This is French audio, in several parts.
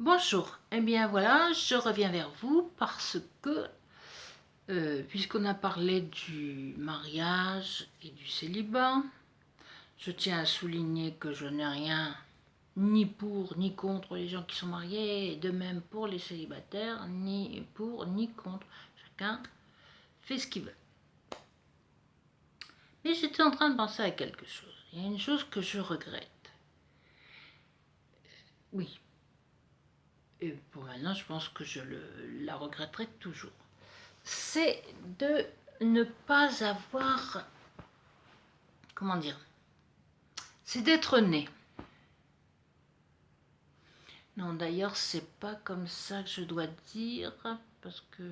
Bonjour, eh bien voilà, je reviens vers vous parce que, puisqu'on a parlé du mariage et du célibat, je tiens à souligner que je n'ai rien ni pour ni contre les gens qui sont mariés, et de même pour les célibataires, ni pour ni contre. Chacun fait ce qu'il veut. Mais j'étais en train de penser à quelque chose. Il y a une chose que je regrette. Oui, et pour maintenant, je pense que la regretterai toujours. C'est de ne pas avoir, comment dire, c'est d'être né. Non, d'ailleurs, c'est pas comme ça que je dois dire, parce que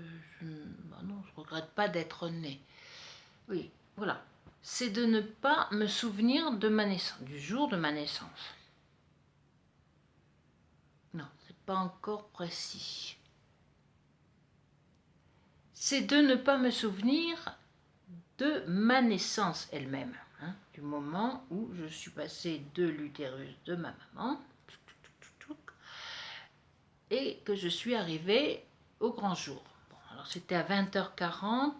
non, je regrette pas d'être né. Oui, voilà. C'est de ne pas me souvenir de ma naissance, du jour de ma naissance. Non, c'est pas encore précis. C'est de ne pas me souvenir de ma naissance elle-même, hein, du moment où je suis passée de l'utérus de ma maman et que je suis arrivée au grand jour. Bon, alors c'était à 20h40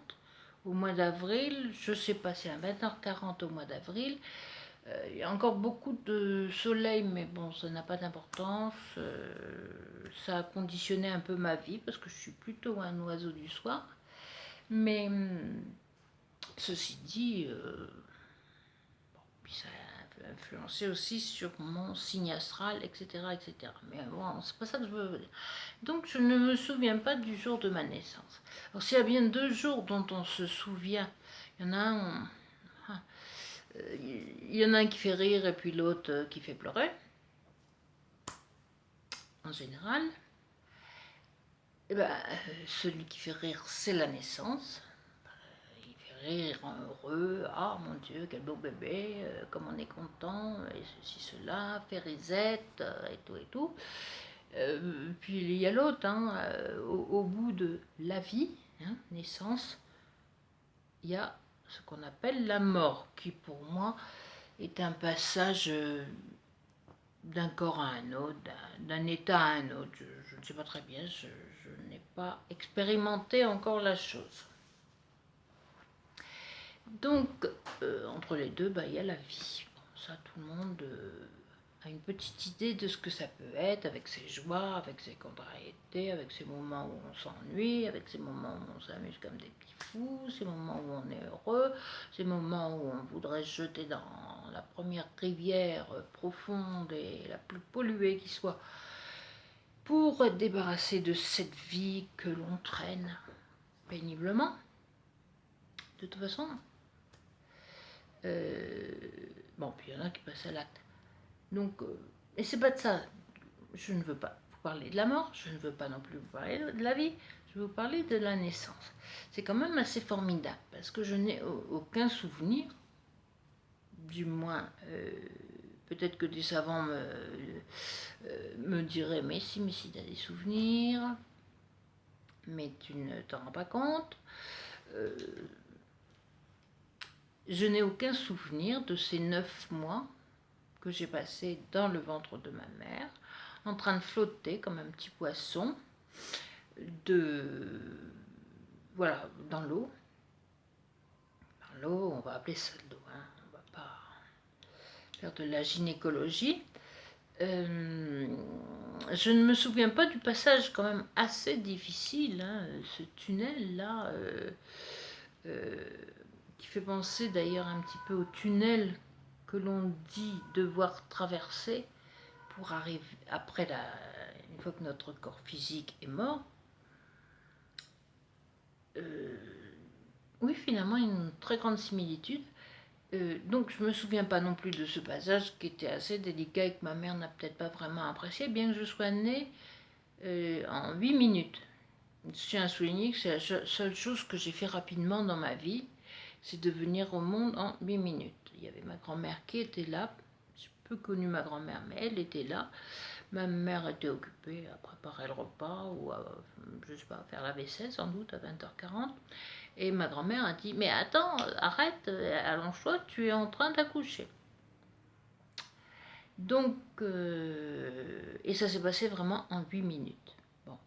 au mois d'avril, je sais pas si à 20h40 au mois d'avril, il y a encore beaucoup de soleil, mais bon, ça n'a pas d'importance, ça a conditionné un peu ma vie, parce que je suis plutôt un oiseau du soir, mais ceci dit, puis ça a influencé aussi sur mon signe astral, etc. etc. Mais bon, c'est pas ça que je veux dire. Donc je ne me souviens pas du jour de ma naissance. Alors s'il y a bien deux jours dont on se souvient, il y en a un, il y en a un qui fait rire et puis l'autre qui fait pleurer, en général. Et ben, celui qui fait rire, c'est la naissance. Il fait rire, heureux, ah mon Dieu, quel beau bébé, comme on est content, et ceci, cela, fait risette, et tout, et tout. Puis il y a l'autre, hein, au bout de la vie, hein, naissance, il y a ce qu'on appelle la mort, qui pour moi est un passage d'un corps à un autre, d'un état à un autre. Je ne sais pas très bien, je n'ai pas expérimenté encore la chose. Donc, entre les deux, bah, il y a la vie. Bon, ça, tout le monde a une petite idée de ce que ça peut être, avec ses joies, avec ses contrariétés, avec ses moments où on s'ennuie, avec ses moments où on s'amuse comme des petits fous, ces moments où on est heureux, ces moments où on voudrait se jeter dans la première rivière profonde et la plus polluée qui soit, pour être débarrassé de cette vie que l'on traîne péniblement. De toute façon, bon, puis il y en a qui passent à l'acte. Donc, et c'est pas de ça. Je ne veux pas vous parler de la mort, je ne veux pas non plus vous parler de la vie, je veux vous parler de la naissance. C'est quand même assez formidable, parce que je n'ai aucun souvenir, du moins, peut-être que des savants me diraient, mais si, tu as des souvenirs, mais tu ne t'en rends pas compte. Je n'ai aucun souvenir de ces 9 mois que j'ai passé dans le ventre de ma mère, en train de flotter comme un petit poisson, voilà, dans l'eau. Dans l'eau, on va appeler ça de l'eau, hein, on va pas faire de la gynécologie. Je ne me souviens pas du passage quand même assez difficile, hein, ce tunnel-là, qui fait penser d'ailleurs un petit peu au tunnel que l'on dit devoir traverser pour arriver après une fois que notre corps physique est mort. Oui, finalement, une très grande similitude. Donc je ne me souviens pas non plus de ce passage qui était assez délicat et que ma mère n'a peut-être pas vraiment apprécié, bien que je sois née en 8 minutes. Je tiens à souligner que c'est la seule chose que j'ai fait rapidement dans ma vie, c'est de venir au monde en 8 minutes. Il y avait ma grand-mère qui était là, j'ai peu connu ma grand-mère, mais elle était là. Ma mère était occupée à préparer le repas ou à, je sais pas, à faire la vaisselle sans doute à 20h40. Et ma grand-mère a dit, mais attends, arrête, allonge-toi, tu es en train d'accoucher. Donc, et ça s'est passé vraiment en 8 minutes. Bon,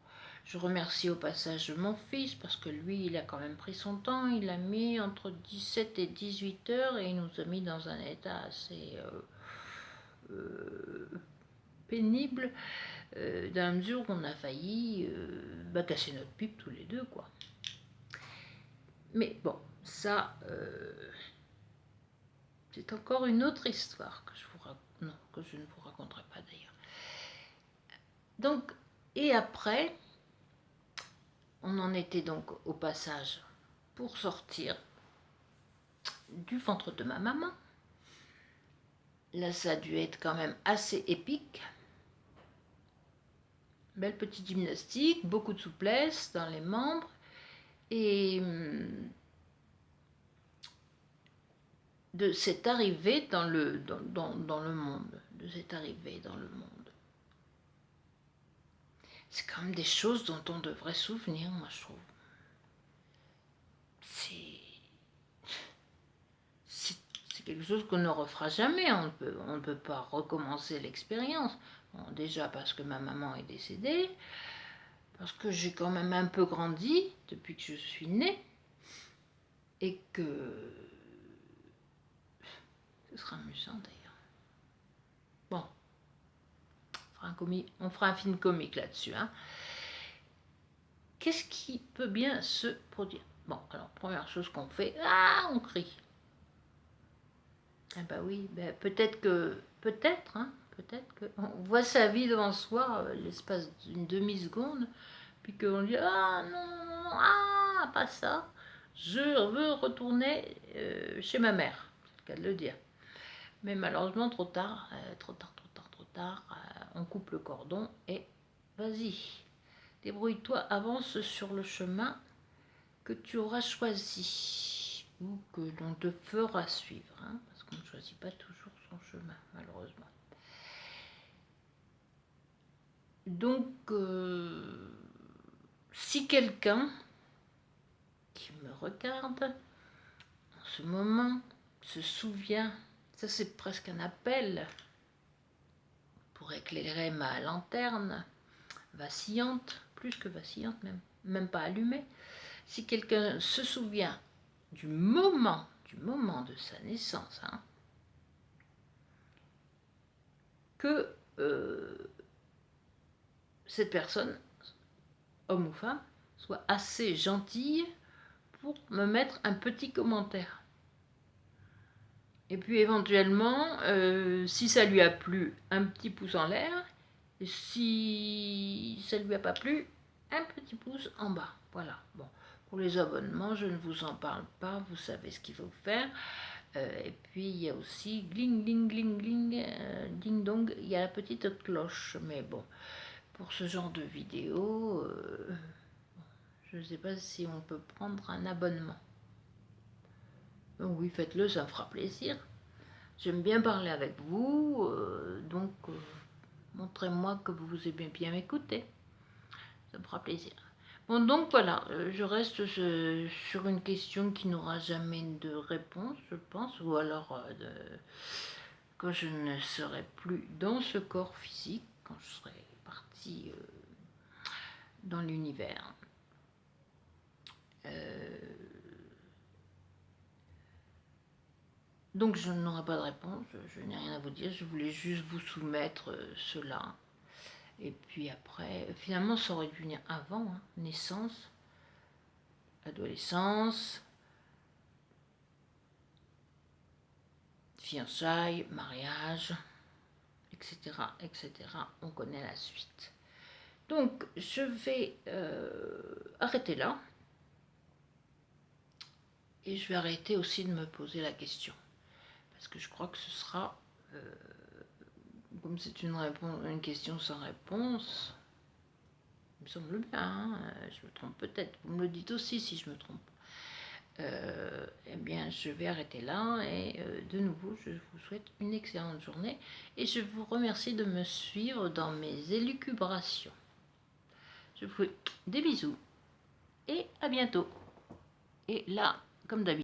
je remercie au passage mon fils parce que lui, il a quand même pris son temps. Il a mis entre 17 et 18 heures et il nous a mis dans un état assez pénible, dans la mesure où on a failli casser notre pipe tous les deux, quoi. Mais bon, ça, c'est encore une autre histoire que je ne vous raconterai pas d'ailleurs. Donc, et après, on en était donc au passage pour sortir du ventre de ma maman. Là, ça a dû être quand même assez épique. Belle petite gymnastique, beaucoup de souplesse dans les membres et de cette arrivée dans le monde, de cette arrivée dans le monde. C'est quand même des choses dont on devrait se souvenir, moi je trouve. C'est quelque chose qu'on ne refera jamais, on ne peut pas recommencer l'expérience. Bon, déjà parce que ma maman est décédée, parce que j'ai quand même un peu grandi depuis que je suis née, et que ce sera amusant d'ailleurs. Bon, on fera un film comique là-dessus. Hein. Qu'est-ce qui peut bien se produire? Bon, alors première chose qu'on fait, on crie. Ah bah oui, peut-être que on voit sa vie devant soi l'espace d'une demi-seconde, puis qu'on dit non, non, non, pas ça, je veux retourner chez ma mère, c'est le cas de le dire. Mais malheureusement trop tard, on coupe le cordon et vas-y, débrouille-toi, avance sur le chemin que tu auras choisi ou que l'on te fera suivre, hein, parce qu'on ne choisit pas toujours son chemin, malheureusement. Donc, si quelqu'un qui me regarde en ce moment se souvient, ça c'est presque un appel pour éclairer ma lanterne vacillante, plus que vacillante même pas allumée, si quelqu'un se souvient du moment de sa naissance, hein, que cette personne, homme ou femme, soit assez gentille pour me mettre un petit commentaire. Et puis éventuellement, si ça lui a plu, un petit pouce en l'air. Et si ça ne lui a pas plu, un petit pouce en bas. Voilà. Bon, pour les abonnements, je ne vous en parle pas, vous savez ce qu'il faut faire. Et puis il y a aussi gling gling gling gling ding dong, il y a la petite cloche. Mais bon, pour ce genre de vidéo, je ne sais pas si on peut prendre un abonnement. Donc oui, faites-le, ça me fera plaisir. J'aime bien parler avec vous, donc montrez-moi que vous aimez bien m'écouter. Ça me fera plaisir. Bon, donc voilà, je reste sur une question qui n'aura jamais de réponse, je pense, ou alors quand je ne serai plus dans ce corps physique, quand je serai partie dans l'univers. Donc je n'aurai pas de réponse, je n'ai rien à vous dire, je voulais juste vous soumettre cela. Et puis après, finalement ça aurait dû venir avant, hein, naissance, adolescence, fiançailles, mariage, etc., etc. On connaît la suite. Donc je vais arrêter là. Et je vais arrêter aussi de me poser la question. Parce que je crois que ce sera, comme c'est une question sans réponse, il me semble bien, hein, je me trompe peut-être, vous me le dites aussi si je me trompe. Eh bien, je vais arrêter là et de nouveau, je vous souhaite une excellente journée et je vous remercie de me suivre dans mes élucubrations. Je vous fais des bisous et à bientôt. Et là, comme d'habitude,